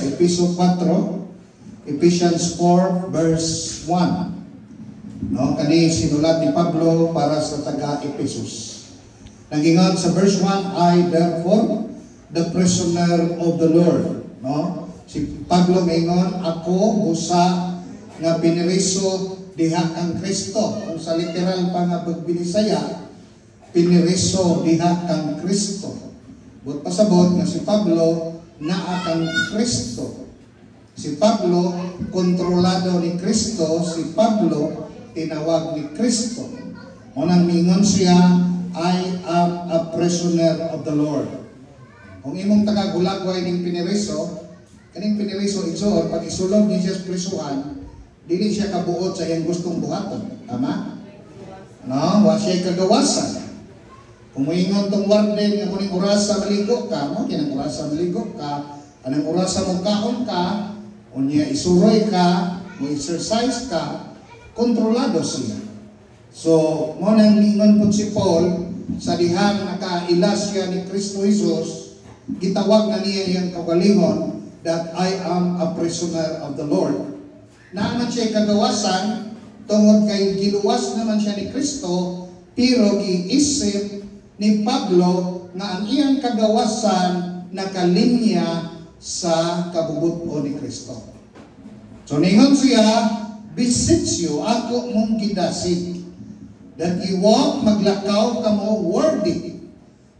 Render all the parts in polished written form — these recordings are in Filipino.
sa Episo 4, Ephesians 4 verse 1. No, kani sinulat ni Pablo para sa taga-Ephesus. Nagingon sa verse 1, I therefore, the prisoner of the Lord. No? Si Pablo maingon, ako busa nga piniriso diha kang Kristo. Kung sa literal pa nga pagbinisaya, piniriso diha kang Kristo. But pasabot nga si Pablo naa kang Kristo. Si Pablo kontrolado ni Kristo, si Pablo tinawag ni Kristo. Unang mingon siya, I am a prisoner of the Lord. Kung imong taga-gulagway ning piniriso, kaning piniriso igsoon, pag isulog niya siya sa prisuhan, dili siya kabuot sa iyang gustong buhaton. Tama? No? Wa siya kagawasan. Kung moingon tong warden nga kuning orasa maligo ka, mo kinang orasa maligo ka, anang orasa mo kaon ka, unya isuroy ka, mo exercise ka, kontrolado siya. So, mo nang ingon po si Paul, sa dihang nakailas siya ni Kristo Jesus, gitawag na niya iyang kagalingon, that I am a prisoner of the Lord. Naaman siya kagawasan, tungod kay giluwas naman siya ni Kristo, pero giisip ni Pablo na ang iyang kagawasan nakalinya sa kabubuton ni Kristo. So ningon siya, bisitsyo ako mong gidasig, that iwag maglakaw ka mo worthy.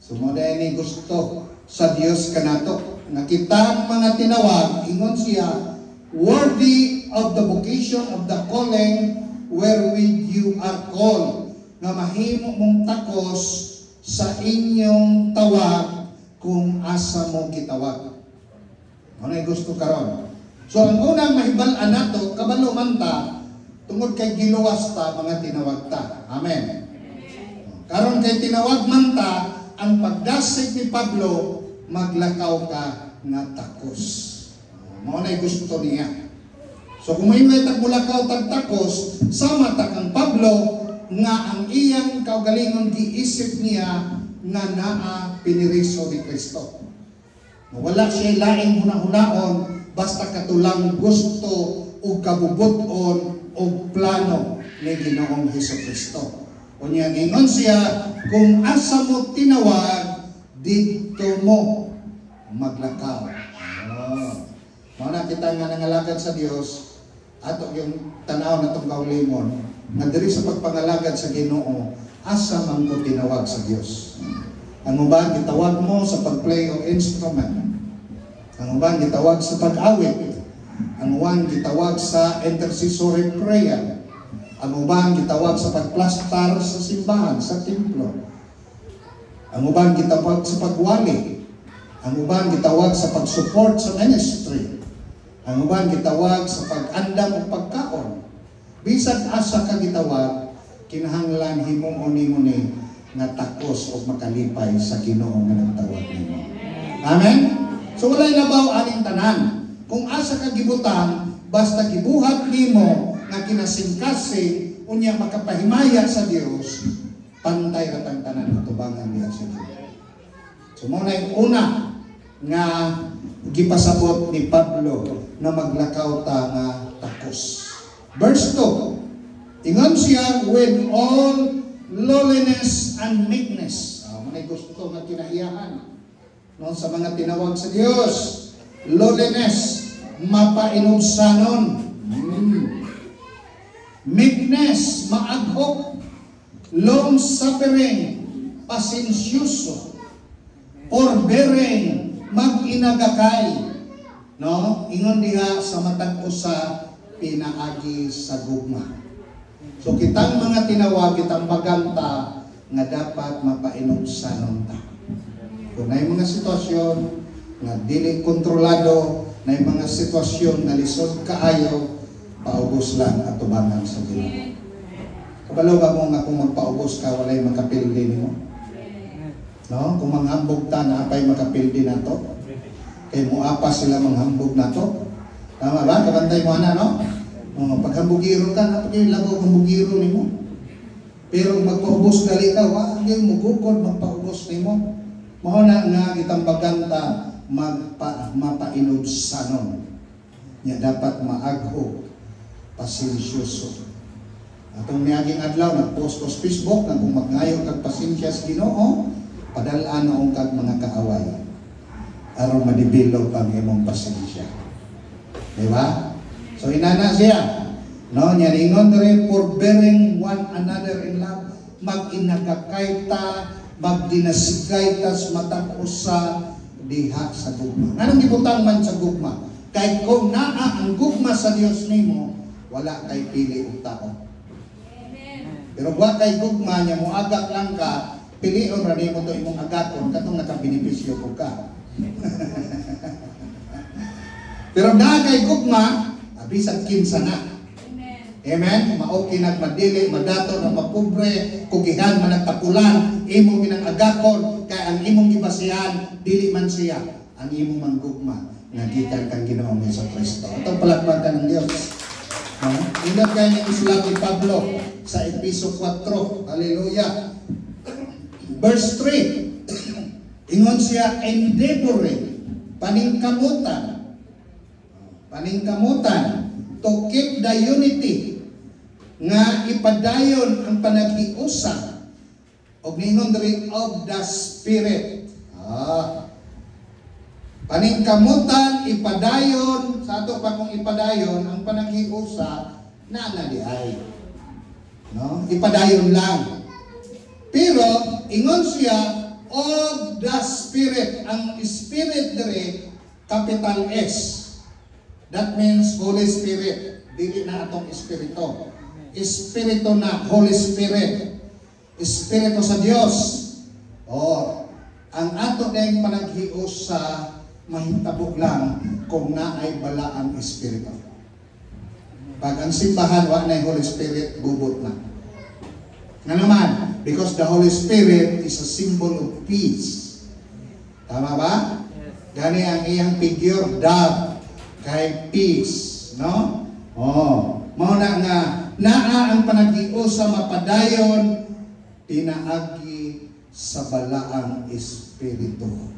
So mo ni gusto sa Dios kanato. Nakita mga tinawag, ingon siya, worthy of the vocation of the calling wherewith you are called, nga mahimo mong takos sa inyong tawag kung asa mo gitawag. Ano gusto karon? So ang unang mahibalaan nato, kabalo man ta, tungod kay giluwas ta mga tinawag ta. Amen. Karon kay tinawag man ta, ang pagdasig ni Pablo, maglakaw ka nga takos. Mao na gusto niya. So kung may tagbulakaw tagtakos, sama ta kang Pablo nga ang iyang kaugalingon giisip niya nga naa piniriso ni Kristo. Wala siya laing hunahunahon basta katulang gusto o kabubuton o plano ni Ginoong Hesukristo. Unya gingon siya, kung asa mo tinawag, dito mo maglakaw. Mana kita nga nangalagad sa Dios, ato yung tanaw na itong kaulimon, na diri sa pagpangalagad sa Ginoo, asa man ko tinawag sa Dios. Ang uban gitawag mo sa pagplay of instrument. Ang uban gitawag sa pag-awit. Ang uban gitawag sa intercessory prayer. Ang uban gitawag sa pagplastar sa simbahan, sa templo. Ang uban gitawag sa pagwali. Ang uban gitawag sa pag-support sa ministry. Ang uban gitawag sa pag-andam o pagkaon. Bisag asa ka gitawag, kinahanglan himong uni-uni nga takos o makalipay sa Ginoo nga nagtawag nimo. Amen? So walay labaw aning tanan. Kung asa ka gibutang, basta gibuhat nimo nga kinasingkasing unya makapahimaya sa Dios, pantay ra tang tanan katubangan niya sa Dios. So mo na una nga gipasabot ni Pablo na maglakaw ta nga takos. Verse 2, ingon siya with all lowliness and meekness. Manay gusto ko nga kinahiyahan no, sa mga tinawag sa Dios. Lowliness, mapainubsanon. Meekness, maaghok. Long suffering, pasensyoso. Forbearing, mag-inagakay. No? Ingon diha sa matag usa pinaagi sa gugma. So kitang mga tinawag, kitang baganta nga dapat mapainubsanon ta. Kung na mga sitwasyon nga dili kontrolado, na mga sitwasyon na lisod kaayo, paubos lang at tubangan sa Ginoo. Kabalo ba mo nga kung magpaubos ka, walay makapildi nimo? No? Kung manghambog ta, naapay makapildi na to? Kaya muapa sila manghambog na to? Tama ba? Kabantay mo na, no? Paghambugiro ka, napagay labo hambugiro nimo. Pero magpaubos gali ka, wag yung mugukod magpaubos nimo. Mahuna nga itang baganta mapainudsanon. Nya dapat maagho, pasensyoso. Atong niaging adlaw nagpost ko sa Facebook nga kung magngayo kag pasensya sa Ginoo, padalaan na kag mga kaaway aron ma-develop ang imong pasensya. Di ba? So inana siya. No, nya ingon diri forbearing one another in love, mag-inagakaita, magdinasigay tas matag usa diha sa gugma. Nganong gibutang man sa gugma? Kay kung naa ang gugma sa Dios nimo, wala kay pili og tao. Pero wa kay gugma nya moagak lang ka, pilion ra nimo to imong agaton katong nakabenepisyo ko ka. Pero na kay gugma, bisag kinsa na. Amen. Mao kinag madili, madato na mapobre, kugihan man nagtapulan, imo minang agakon kay ang imong gibasihan dili man siya ang imong manggugma nga gikan kang Ginoo sa Kristo. Atong palakpakan ng Dios. Ina kay ni sulat ni Pablo sa Efeso 4. Hallelujah. Verse 3. Ingon siya endeavoring, paningkamutan to keep the unity nga ipadayon ang panaghiusa og ningon diri of the Spirit. Paningkamutan, ipadayon, sa ato pa kung ipadayon, ang panaghiusa, na di ay. No? Ipadayon lang. Pero, ingon siya, of the Spirit. Ang Spirit dere, capital S. That means Holy Spirit. Dili na atong Espiritu. Espiritu na, Holy Spirit. Espiritu sa Dios. Ang ato dayong panaghiusa, mahitabok lang kung naay bala ang Espiritu. Pag ang simbahan wa na Holy Spirit, bubot na. Nga naman, because the Holy Spirit is a symbol of peace. Tama ba? Gani ang iyang figure, dove, kay peace. No? Mao na nga, naa ang panaghiusa mapadayon, pinaagi sa balaang Espiritu.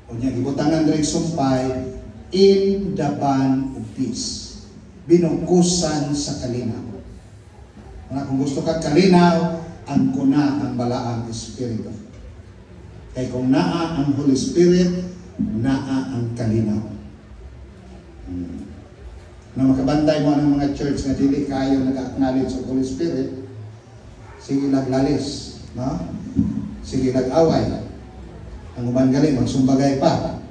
O niya, ibutangan rin sumpay, in the band of peace. Binungkusan sa kalinaw. Kung gusto ka kalinaw, ang kuna ang balaang Espiritu. Kaya kung naa ang Holy Spirit, naa ang kalinaw. Na makabantay mo ng mga church na dili kayo nag-acknowledge sa Holy Spirit, sige laglalis, no? Sige lag-away. Ang uban gali, magsumbagay pa.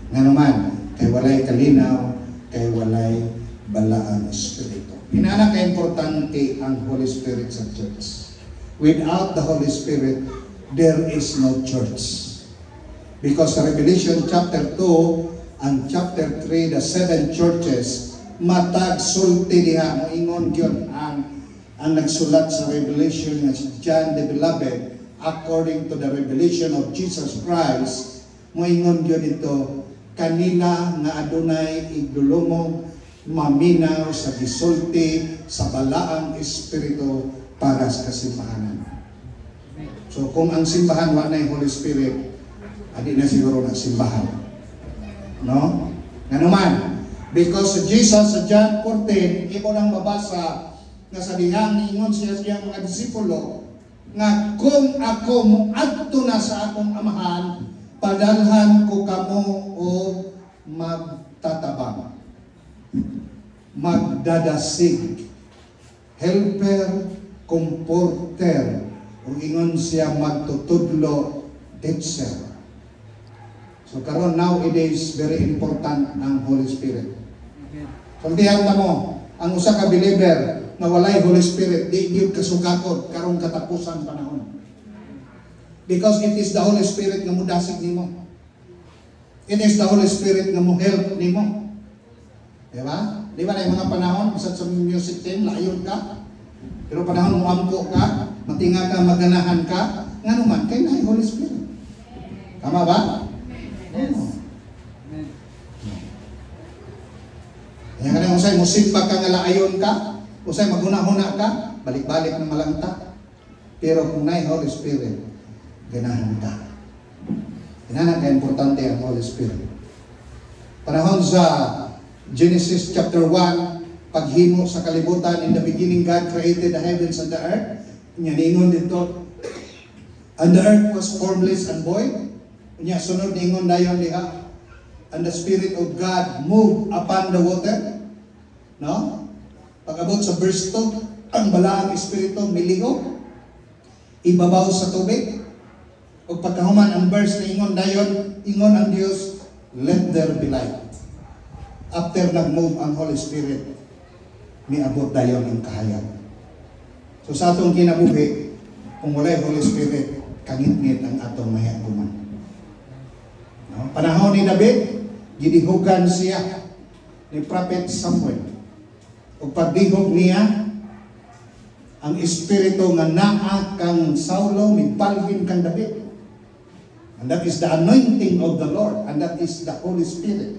Nga naman, kay walay kalinaw, kay walay balaang Espiritu. Inana ka-importante ang Holy Spirit sa church. Without the Holy Spirit, there is no church. Because sa Revelation chapter 2 and chapter 3, the 7 churches, matag sulti diha, moingon yun ang nagsulat sa Revelation nga si John the Beloved, according to the revelation of Jesus Christ, moingon yun ito, kanila nga adunay igdulumog, maminaw sa gisulti sa balaang Espiritu para sa kasimbahanan. So kung ang simbahan wa na Holy Spirit, adi na siguro na simbahan. No? Nga naman, because Jesus sa John 14, imo nang mabasa nga sa dihang ingon siya mga disipulo, nga kung ako muadto na sa akong amahan, padalhan ko kamo o magtatabang, magdadasig, helper, comforter, o ingon siya magtutudlo, teacher. So karon nowadays very important ang Holy Spirit. Kung diyan mo, ang usa ka believer na walay Holy Spirit, di gyud kasukakot karong katapusan panahon. Because it is the Holy Spirit nga mudasig nimo. It is the Holy Spirit nga mo help nimo. Di ba? Di ba na yung mga panahon, isat sa music team, layon ka. Pero panahon mo ampo ka, matinga ka, maganahan ka, nga naman, kay na Holy Spirit. Tama ba? Yes. Kaya ka na usay, musimpa ka nga laayon ka, usay maguna-huna ka, balik-balik ng malangta. Pero kung na Holy Spirit, ganahan ka. Inana ka importante ang Holy Spirit. Panahon sa Genesis chapter 1, paghimo sa kalibutan, in the beginning God created the heavens and the earth. Ningon dito, and the earth was formless and void. Sunod ningon dayon diha, and the Spirit of God moved upon the water. No? Pag-abot sa verse 2, ang balaang Espiritu miliho, ibabaw sa tubig. O pagkahuman ang verse na ingon dayon, ingon ang Dios, let there be light. After nag-move ang Holy Spirit, miabot dayon ang kahayag. So sa atong kinabuhi, kung walay Holy Spirit, kangit-ngit ang atong mahiaguman. No? Panahon ni David, gidihugan siya ni Prophet Samuel. O pagdihog niya, ang Espiritu nga naa kang Saulo, mipalhin kang David. And that is the anointing of the Lord, and that is the Holy Spirit.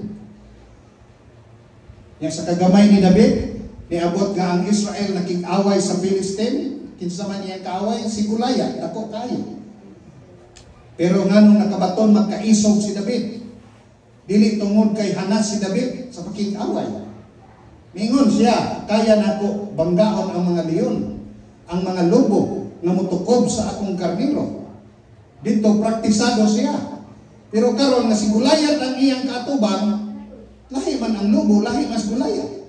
Yang sa kagamay ni David, niabot nga ang Israel nakig-away sa Philistine. Kinsa man iyang kaaway, si Goliath, dako kayo. Pero nganong nakabaton magkaisog si David, dili tungod kay hanas si David sa pakig-away. Mingon siya, kaya nako banggaon ang mga leon, ang mga lobo nga mutukob sa akong karniro. Dito praktisado siya. Pero karon nga si Goliath ang iyang katubang, lahi man ang lobo, lahi mas Goliath.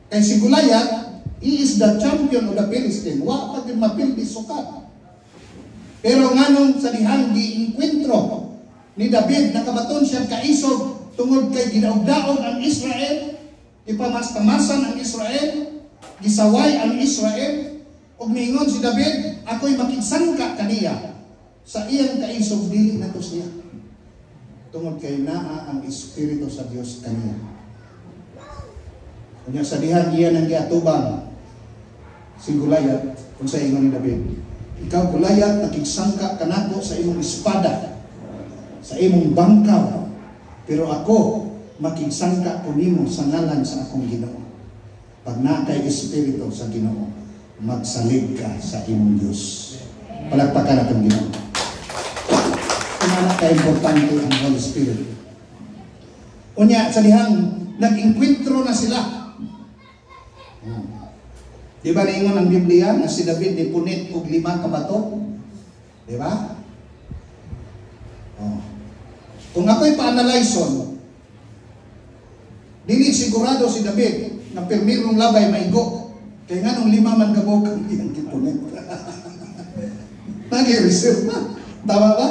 Kay si Goliath, he is the champion of the Philistine. Wa pa din mapildi sukat. Pero nganong sa dihang gi-enkwentro ni David, nakabaton siya kaisog tungod kay gidaog-daog ang Israel, ipamas-tamasan ang Israel, gisaway ang Israel, ug miingon si David, ako'y makigsangka kaniya. Sa iyang kaisog dili na to siya. Tungod kay naa ang Espiritu sa Dios kaniya. Kunya sa dihang iyan ang giatubang si Goliath, kung sa ingon ni David, ikaw Goliath, nakigsangka kanako sa imong espada, sa imong bangkaw, pero ako makigsangka ko nimo sa ngalan sa akong Ginoo. Pag na kay Espiritu sa Ginoo, magsalig ka sa imong Dios. Palagpakan atong Ginoo. Kumana ka-importante ang Holy Spirit. Unya, sa dihang nag-enkwentro na sila. Di ba naingon ang Biblia na si David ni punit og 5 ka bato? Di ba? Kung ako'y pa-analyson, dili sigurado si David na permirong labay maigo. Kaya nga nung 5 man kabog ang iyang kipunit. Nag-i-reserve na. Tama ba?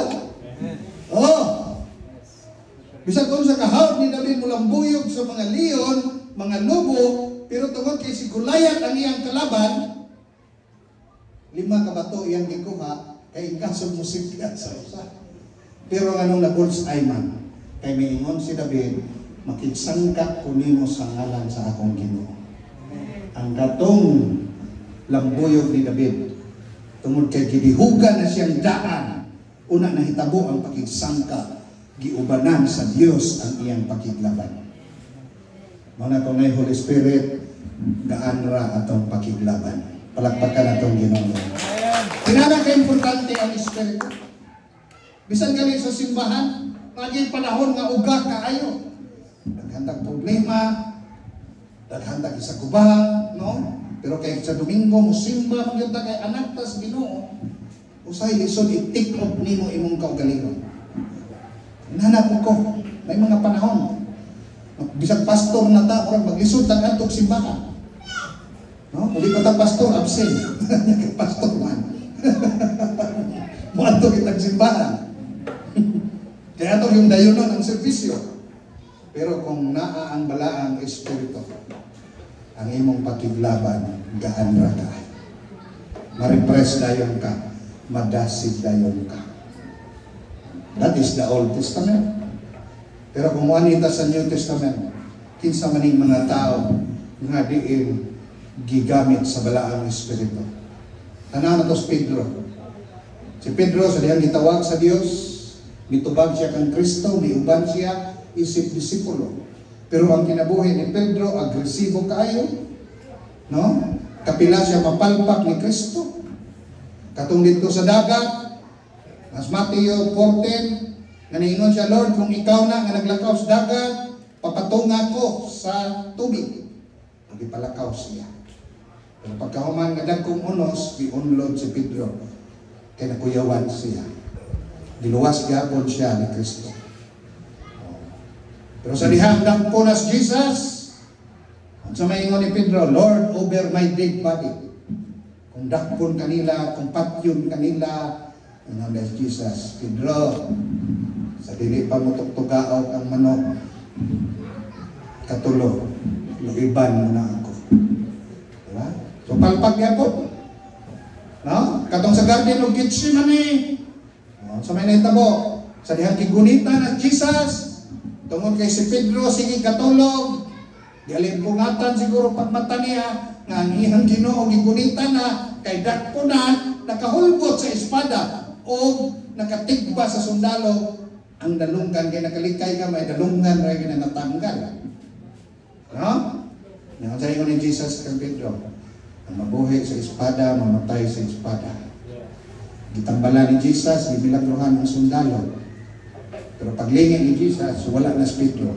Bisag kung sa kahawd ni David mulang buyog sa mga leon, mga lobo, pero tungod kay si Goliath ang iyang kalaban, 5 ka bato iyang gikuha, kay ikasog mo sigla sa usa. Pero anong na-bullseye man, kay miingon si David, makigsangka ko nimo sa ngalan sa akong Ginoo. Ang gatong lambuyog ni David, tungod kay gidihugan na siyang daan, una nahitabo ang pakigsangka, giubanan sa Dios ang iyang pakiglaban. Mga kung may Holy Spirit, gaan ra atong pakiglaban. Palakpakan atong Ginoo. Kinala ka importante ang Espiritu. Bisan kani sa simbahan, maging panahon nga uga kaayo. Naghandag problema, naghandag isa kubang, no? Pero kay sa Domingo mo simba magyud kay anak tas Ginoo. Usay lisod i-take off nimo imong kaugalingon. Nanap ko, may mga panahon. Bisag pastor na ta, orang maglisod tag adtong simbahan. No? Uli pa ta pastor absent. Pastor man. Mo adto kitag simbahan. Kaya to yung dayonon ang serbisyo. Pero kung naa ang balaang Espiritu, ang imong pakiglaban, gaan ra ka. Maripress dayon ka, madasid dayon ka. That is the Old Testament. Pero kung wanita sa New Testament, kinsa maning mga tao nga diin gigamit sa balaang Espiritu. Tanaw na to si Pedro. Si Pedro sa diyang gitawag sa Dios, mitubag siya kang Kristo, miuban siya, isip disipulo. Pero ang kinabuhi ni Pedro, agresibo kaayo, no? Kapila siya mapalpak ni Kristo. Katong dito sa dagat, as Mateo 14, Nga niingon siya, Lord, kung ikaw na nga naglakaw sa dagat, papatunga ko sa tubig. Nagipalakaw siya. Pero pagkahuman nga dagkong unos, giunlod si Pedro. Kaya nakuyawan siya. Diluwas gapon siya ni Kristo. Pero sa dihang dagpunas Jesus, at sa maingon ni Pedro, Lord, over my dead body. Kung dakpon kanila, kung patyon kanila, ang Jesus, Pedro, sa dili pa mo tuktugaaw ang manok, katulo, luiban mo na ako. Diba? So palpag niya po. No? Katong sa garden of Gethsemane. So may naitabo. Sa dihang kigunita na Jesus, tungod kay si Pedro, sige katulog. Gialimpungatan siguro pagmata niya, nga ang ihang Ginoo gigunita na, kay dakpo na, nakahulbot sa espada, o nakatigba sa sundalo, ang dalunggan, kaya nakalikay ka, may dalunggan rin na natanggal. No? Ngayon sa ingon ni Jesus kang Pedro, ang mabuhi sa espada, mamatay sa espada. Gitambala ni Jesus, gimilagruhan ng sundalo. Pero paglingin ni Jesus, wala na si Pedro.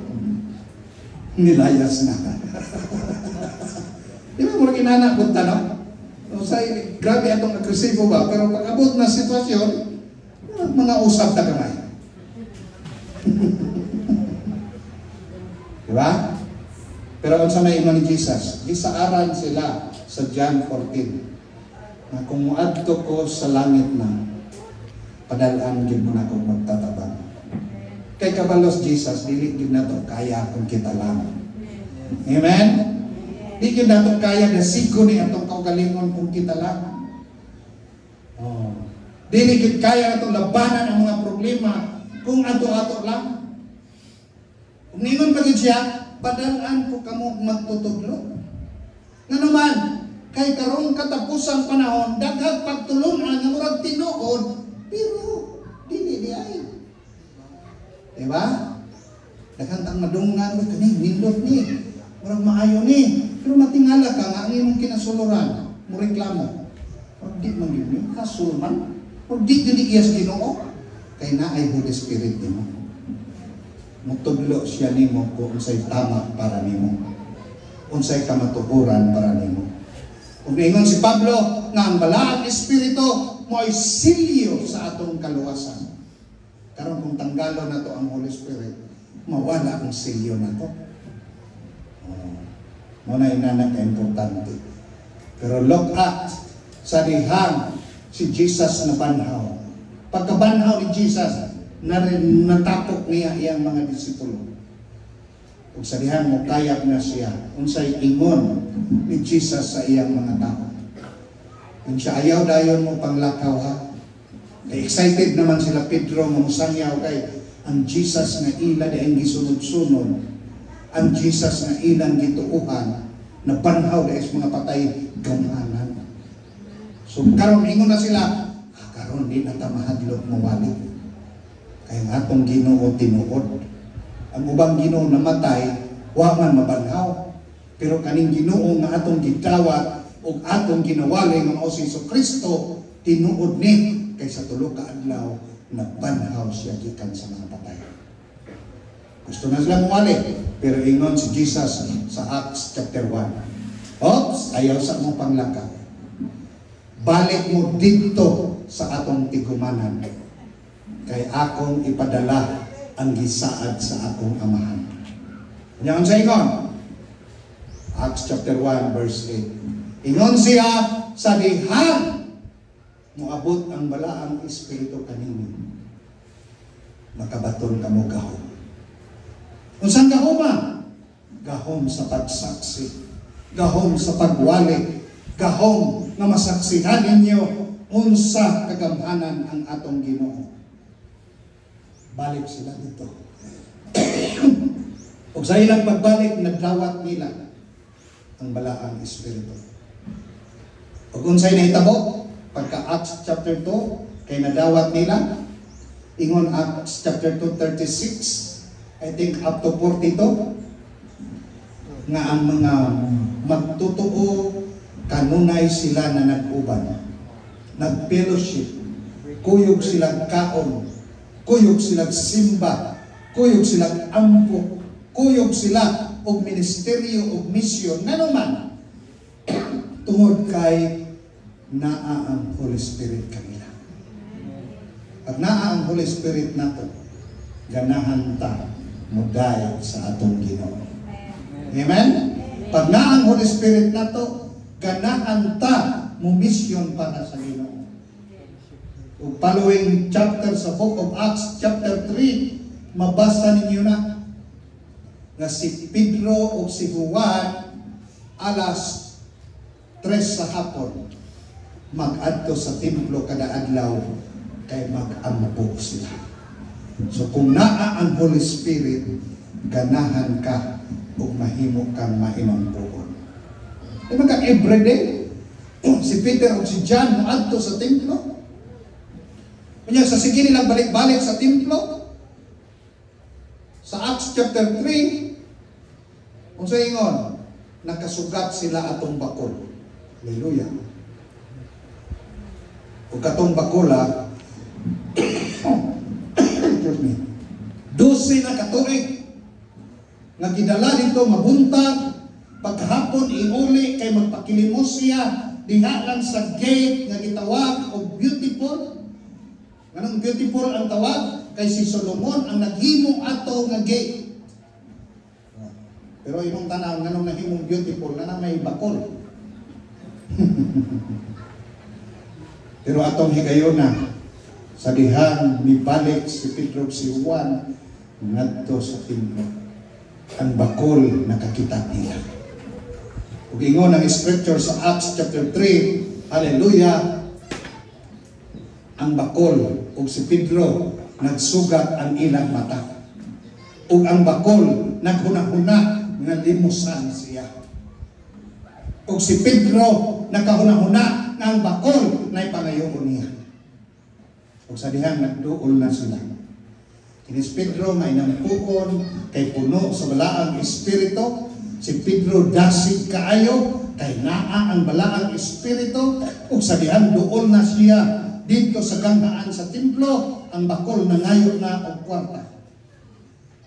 Nilayas na. Di ba mo rin inanak punta, no? Say, grabe atong agresibo ba? Pero pag abot na sitwasyon, mga usap na kamay. Di ba? Pero ang sa may ingon ni Jesus, gisaaran sila sa John 14 na kung muadto ko sa langit na, padalaan gid mo na akong magtatabang. Kay kabalos Jesus, dili gid nato kaya kung kita lang. Amen? Di gid nato kaya na sigo ni atong kaugalingon kung kita lang. Oh. Dili gid kaya nato labanan ang mga problema kung ato-ato lang. Kung ningon pa gid siya, padalaan ko kamo magtutudlo. Nga naman, kay karong katapusang panahon, daghang pagtulungan nga murag tinuod, pero dili di ay. Diba? Daghang tang madungan mo kani, nindot ni, murag maayo ni, pero matingala ka nga ang imong kinasuluran, mo reklamo. Or di man yun, kasulman, or di iyas Ginoo, kay naay Holy Spirit nimo. Mutudlo siya nimo kung unsay tama para nimo. Unsay kamatuoran para nimo. Kung ingon si Pablo nga ang balaang espiritu mo ay silyo sa atong kaluwasan. Karon kung tanggalo na to ang Holy Spirit, mawala ang silyo na to. Muna inanak ka importante. Pero look at sa dihang si Jesus na banhaw. Pagkabanhaw ni Jesus, natapok niya iyang mga disipulo. Kung sa dihang mo kayap na siya, unsay ingon ni Jesus sa iyang mga tao. Kung siya ayaw dayon mo panglakaw ha, excited naman sila Pedro mamusangyaw kay ang Jesus na ila di ang gisunod-sunod, ang Jesus na ilang gituuhan, na banhaw dahil mga patay gamanan. So karon ingon na sila, karon di na ta mahadlok mawali. Kaya ang atong Ginoo tinuod. Ang ubang Ginoo namatay, wa man mabanhaw. Pero kaning Ginoo nga atong gidawat ug atong ginawali nga mao si Kristo tinuod ni kaysa tulo ka adlaw nagbanhaw siya gikan sa mga patay. Gusto na sila mawali, pero ingon si Jesus sa Acts chapter 1. Oops, ayaw sa mong panglakaw. Balik mo dito sa atong tigumanan. Kay akong ipadala ang gisaad sa akong amahan. Yan sa ingon. Acts chapter 1 verse 8. Ingon siya sa dihang moabot ang balaang espiritu kanimo. Makabaton kamo gahom. Unsang gahoma? Gahom sa pagsaksi. Gahom sa pagwali. Gahom na masaksihan ninyo unsa kagamhanan ang atong Ginoo. Balik sila dito. Ug sa ilang pagbalik, nagdawat nila ang balaang espiritu. Ug unsay nahitabo pagka Acts chapter 2 kay nadawat nila, ingon Acts chapter 2 36, I think up to 42, nga ang mga magtutuo kanunay sila na nag-uban, nag-fellowship, kuyog silang kaon, kuyog silang simba, kuyog silang ampo, kuyog sila og ministeryo og misyon nanuman tungod kay naa ang Holy Spirit kanila. Pag naa ang Holy Spirit nato, ganahan ta muday sa atong Ginoo. Amen? Pag naa ang Holy Spirit nato, ganahan ta mo misyon para sa Ginoo. Ug following chapter sa Book of Acts chapter 3, mabasa ninyo na nga si Pedro o si Juan alas 3 sa hapon mag-adto sa templo kada adlaw kay mag-ampo sila. So kung naa ang Holy Spirit, ganahan ka ug mahimo kang maimampuon. Di ba ka everyday si Peter o si John moadto sa templo? Kanya sa sige nilang balik-balik sa templo sa Acts chapter 3, kung sa ingon, nakasugat sila atong bakol. Hallelujah. O katong bakola, 12 na katuig, nga gidala dito mabuntag, pagkahapon iuli kay magpakilimos siya, diha lang sa gate nga gitawag o beautiful. Anong beautiful ang tawag? Kay si Solomon ang naghimo ato nga gate. Pero imong tanaw, nanong nahimong beautiful, na may bakol. Pero atong higayon na, sa dihan ni balik si Pedro si Juan, ngadto sa templo. Ang bakol nakakita nila. Ug ingon ang scripture sa Acts chapter 3, hallelujah, ang bakol ug si Pedro nagsugat ang ilang mata. Ug ang bakol naghuna-huna nga limusan siya. Ug si Pedro nakahuna-huna nga ang bakol na ipangayoon niya. Ug sa dihang nagduol na sila. Kini si Pedro may nampuon kay puno sa balaang espiritu. Si Pedro dasig kaayo kay naa ang balaang espiritu. Ug sa dihang duol na siya dito sa ganghaan sa templo, ang bakol nangayo na og kwarta.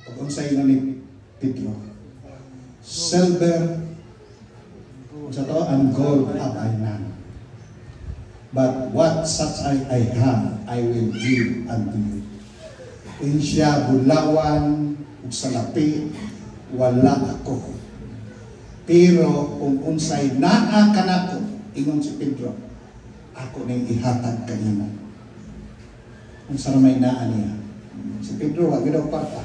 Ug unsay ni Pedro? Silver sa to and gold have I none. But what such I have, I will give unto you. In siya bulawan ug salapi, wala ako. Pero kung unsay naa kanako, ingon si Pedro, ako ning ihatag kanimo. Unsa may naa niya? Si Pedro wa gyud kwarta.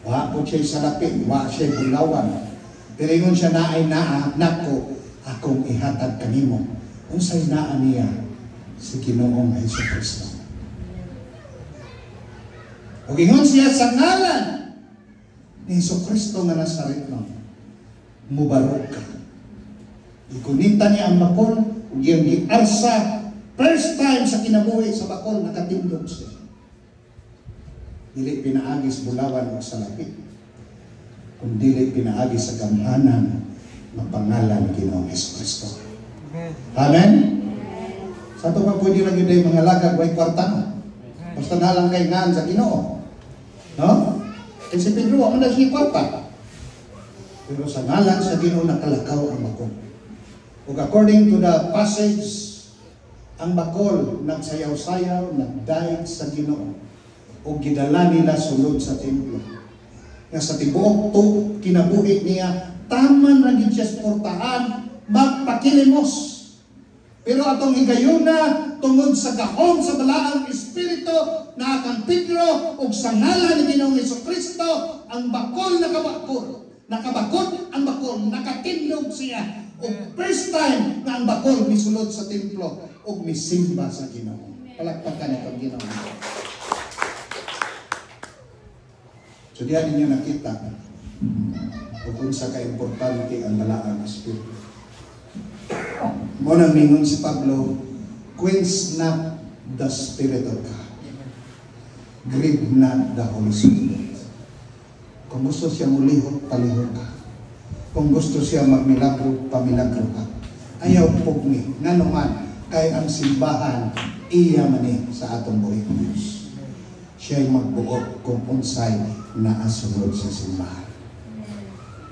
Wa po siya salapi, wa siya bulawan. Pero ingon siya na ay naa, nako, akong ihatag kanimo. Unsay naa niya? Si Ginoong Jesucristo. O ingon siya sa ngalan ni Jesucristo nga Nazaretno, mubarok ka. Ikunita niya ang bakol, ug iyang giarsa, first time sa kinabuhi sa bakol, nakatindog siya. Dili pinaagis bulawan o salapi, kung dili pinaagi sa gamhanan ng pangalan Ginoong Jesucristo. Amen? Sa ito pa pwede lang yun mga lagag, way kwarta no? Basta na lang kay ngaan sa Ginoo. No? E si Pedro, ako na siya kwarta. Pero sa ngalan sa Ginoo nakalakaw ang bakol. Ug according to the passage, ang bakol nagsayaw-sayaw, nagdaig sa Ginoo. O gidala nila sulod sa templo. Nga sa tibuok to kinabuhi niya, taman na gid siya portahan, magpakilimos. Pero atong higayuna tungod sa gahom sa balaang espiritu na kang Pedro ug sa ngalan ni Ginoong Jesucristo, ang bakol nakabakod ang bakol, nakatindog siya. Ug first time na ang bakol misulod sa templo ug misimba sa Ginoo. Palakpakan itong Ginoo. So diyan ninyo nakita kung sa ka-importante ang balaang espiritu. Munang ningon si Pablo, quench not the Spirit of God. Grieve not the Holy Spirit. Kung gusto siya mulihot, palihot ka. Kung gusto siya magmilagro, pamilagro ka. Ayaw pugni. Nga naman, kay ang simbahan, iya mani sa atong buhay ng Diyos. siya'y magbuot kung unsay naasunod sa simbahan.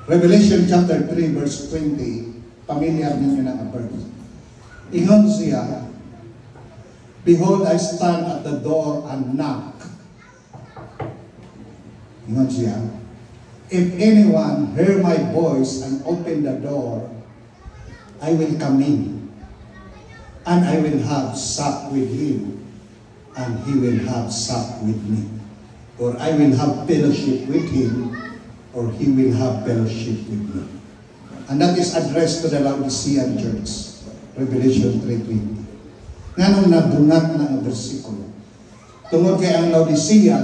Revelation chapter 3 verse 20, familiar ninyo na ang verse. Ingon siya, "Behold, I stand at the door and knock." Ingon siya, "If anyone hear my voice and open the door, I will come in, and I will have sup with him, and he will have sup with me." Or I will have fellowship with him, or he will have fellowship with me. And that is addressed to the Laodicean church. Revelation 3:20. Nganong nabungat na ang versikulo. Tungod kay ang Laodicea,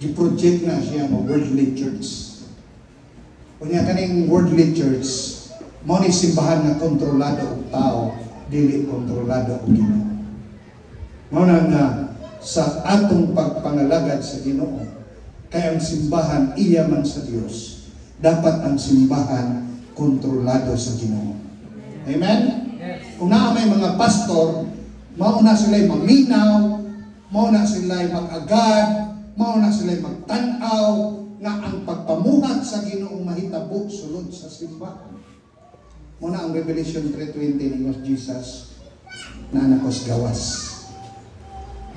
giproject na siya ng worldly church. Kunya kaning worldly church, mao ni simbahan na kontrolado og tao, dili kontrolado og Ginoo. Mao na nga sa atong pagpangalagad sa Ginoo, kay ang simbahan iya man sa Dios, dapat ang simbahan kontrolado sa Ginoo. Amen? Yes. Kung naa may mga pastor, mao na sila'y maminaw, mao na sila'y mag-agad, mao na sila'y magtanaw nga ang pagpamuhat sa Ginoo mahitabo sulod sa simbahan. Mao na ang Revelation 3:20 ni Jesus na anakos gawas.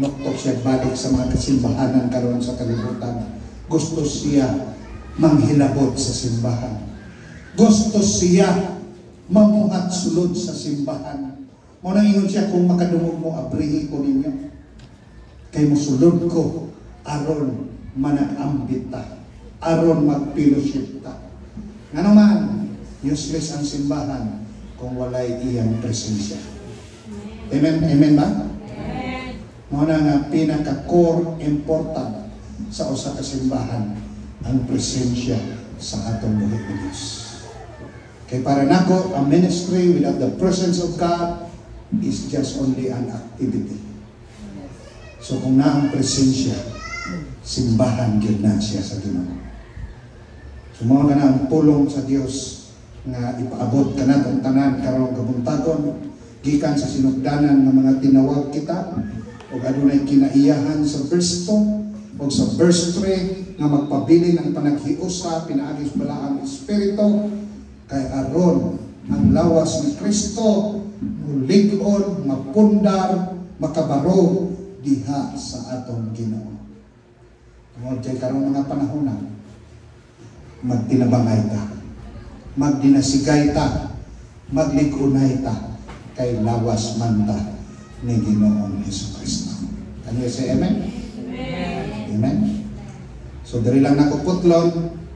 Noktok siya balik sa mga kasimbahanan karon sa kalibutan. Gusto siya manghilabot sa simbahan. Gusto siya mamuhat sulod sa simbahan. Mao nang ingon siya, kung makadungog mo, abrihi ko ninyo. Kay mosulod ko, aron manag-ambit ta, aron mag-fellowship ta. Nga naman, useless ang simbahan kung walay iyang presensya. Amen? Amen ba? Amen. Mao na nga pinaka-core important sa usa ka simbahan, ang presensya sa atong buhi ng Diyos. Kay para nako, a ministry without the presence of God is just only an activity. So kung na ang presensya, simbahan gyud na siya sa Ginoo. So mao na ang pulong sa Dios nga ipaabot kanatong tanan karong kabuntagon gikan sa sinugdanan ng mga tinawag kita ug adunay kinaiyahan sa verse 2 ug sa verse 3 nga magpabilin ang panaghiusa pinaagis bala ang espiritu kay aron ang lawas ni Kristo mulig-on, mapundar, makabarog diha sa atong Ginoo. Tungod kay karong mga panahon na magtinabangay ta, magdinasigay ta, magligunay ta kay lawas man ta ni Ginoong Jesucristo. Can you say amen? Amen. Amen. So diri lang nako putlon